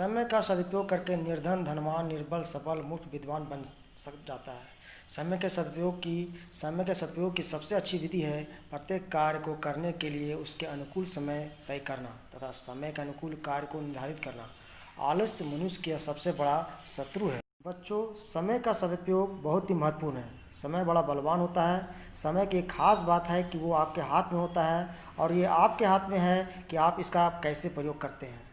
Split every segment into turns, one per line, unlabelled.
समय का सदुपयोग करके निर्धन, धनवान, निर्बल, सबल, मूर्ख, विद्वान बन सक जाता है। समय के सदुपयोग की सबसे अच्छी विधि है प्रत्येक कार्य को करने के लिए उसके अनुकूल समय तय करना तथा समय के अनुकूल कार्य को निर्धारित करना। आलस्य मनुष्य का सबसे बड़ा शत्रु है। बच्चों, समय का सदुपयोग बहुत ही महत्वपूर्ण है। समय बड़ा बलवान होता है। समय की एक खास बात है कि वो आपके हाथ में होता है और ये आपके हाथ में है कि आप इसका कैसे प्रयोग करते हैं।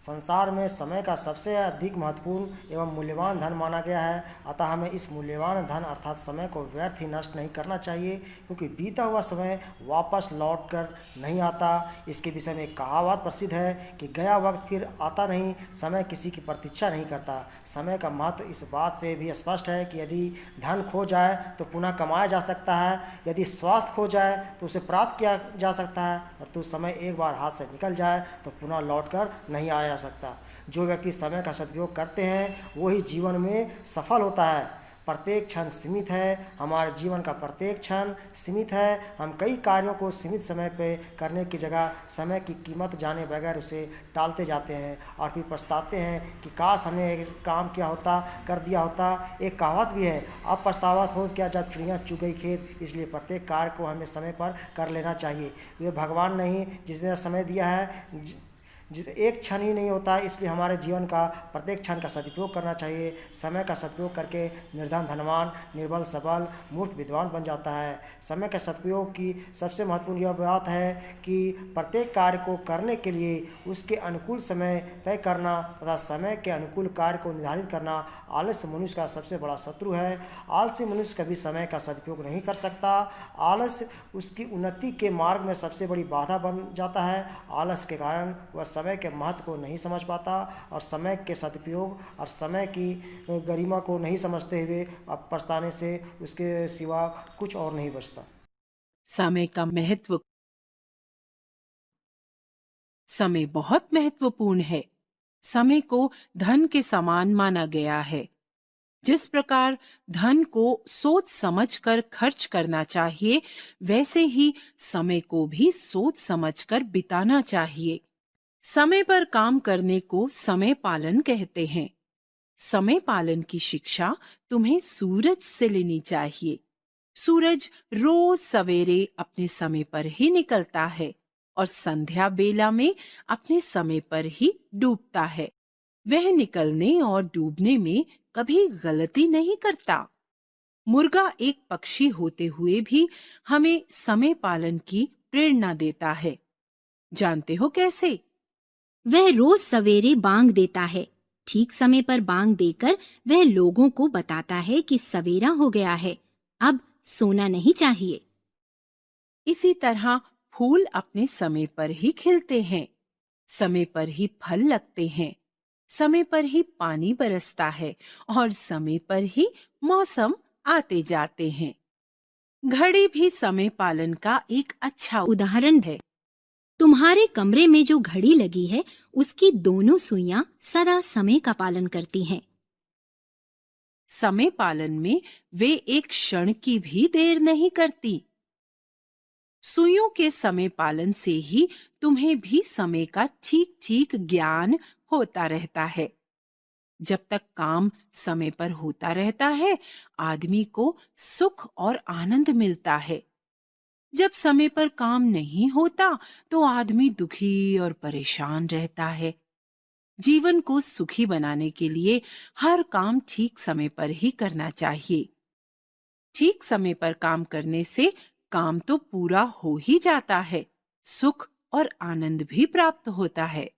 संसार में समय का सबसे अधिक महत्वपूर्ण एवं मूल्यवान धन माना गया है। अतः हमें इस मूल्यवान धन अर्थात समय को व्यर्थ ही नष्ट नहीं करना चाहिए, क्योंकि बीता हुआ समय वापस लौट कर नहीं आता। इसके विषय में एक कहावत प्रसिद्ध है कि गया वक्त फिर आता नहीं, समय किसी की प्रतीक्षा नहीं करता। समय का महत्व इस बात से भी स्पष्ट है कि यदि धन खो जाए तो पुनः कमाया जा सकता है, यदि स्वास्थ्य खो जाए तो उसे प्राप्त किया जा सकता है, परंतु समय एक बार हाथ से निकल जाए तो पुनः लौट कर नहीं आया सकता। जो व्यक्ति समय का सदुपयोग करते हैं वही जीवन में सफल होता है। प्रत्येक क्षण सीमित है। हमारे जीवन का प्रत्येक क्षण सीमित है। हम कई कार्यों को सीमित समय पे करने की जगह समय की कीमत जाने बगैर उसे टालते जाते हैं और फिर पछताते हैं कि काश हमने एक काम किया होता, कर दिया होता। एक कहावत भी है, अब पछतावा हो क्या जब चिड़िया चुग गई खेत। इसलिए प्रत्येक कार्य को हमें समय पर कर लेना चाहिए। वे भगवान नहीं जिसने समय दिया है, एक क्षण ही नहीं होता, इसलिए हमारे जीवन का प्रत्येक क्षण का सदुपयोग करना चाहिए। समय का सदुपयोग करके निर्धन, धनवान, निर्बल, सबल, मूर्ख, विद्वान बन जाता है। समय के सदुपयोग की सबसे महत्वपूर्ण यह बात है कि प्रत्येक कार्य को करने के लिए उसके अनुकूल समय तय करना तथा समय के अनुकूल कार्य को निर्धारित करना आलस्य मनुष्य का सबसे बड़ा शत्रु है। आलसी मनुष्य कभी समय का सदुपयोग नहीं कर सकता। आलस्य उसकी उन्नति के मार्ग में सबसे बड़ी बाधा बन जाता है। आलस्य के कारण वह समय के महत्व को नहीं समझ पाता और समय के सदुपयोग और समय की गरिमा को नहीं समझते हुए अब पछताने से उसके सिवा कुछ और नहीं बचता।
समय बहुत महत्वपूर्ण है। समय को धन के समान माना गया है। जिस प्रकार धन को सोच समझकर खर्च करना चाहिए, वैसे ही समय को भी सोच समझकर बिताना चाहिए। समय पर काम करने को समय पालन कहते हैं। समय पालन की शिक्षा तुम्हें सूरज से लेनी चाहिए। सूरज रोज सवेरे अपने समय पर ही निकलता है और संध्या बेला में अपने समय पर ही डूबता है। वह निकलने और डूबने में कभी गलती नहीं करता। मुर्गा एक पक्षी होते हुए भी हमें समय पालन की प्रेरणा देता है। जानते हो कैसे?
वह रोज सवेरे बांग देता है। ठीक समय पर बांग देकर वह लोगों को बताता है कि सवेरा हो गया है, अब सोना नहीं चाहिए।
इसी तरह फूल अपने समय पर ही खिलते हैं, समय पर ही फल लगते हैं, समय पर ही पानी बरसता है और समय पर ही मौसम आते जाते हैं। घड़ी भी समय पालन का एक अच्छा
उदाहरण है। तुम्हारे कमरे में जो घड़ी लगी है, उसकी दोनों सुइयां सदा समय का पालन करती हैं।
समय पालन में वे एक क्षण की भी देर नहीं करती। सुइयों के समय पालन से ही तुम्हें भी समय का ठीक ठीक ज्ञान होता रहता है। जब तक काम समय पर होता रहता है, आदमी को सुख और आनंद मिलता है। जब समय पर काम नहीं होता, तो आदमी दुखी और परेशान रहता है। जीवन को सुखी बनाने के लिए हर काम ठीक समय पर ही करना चाहिए। ठीक समय पर काम करने से काम तो पूरा हो ही जाता है, सुख और आनंद भी प्राप्त होता है।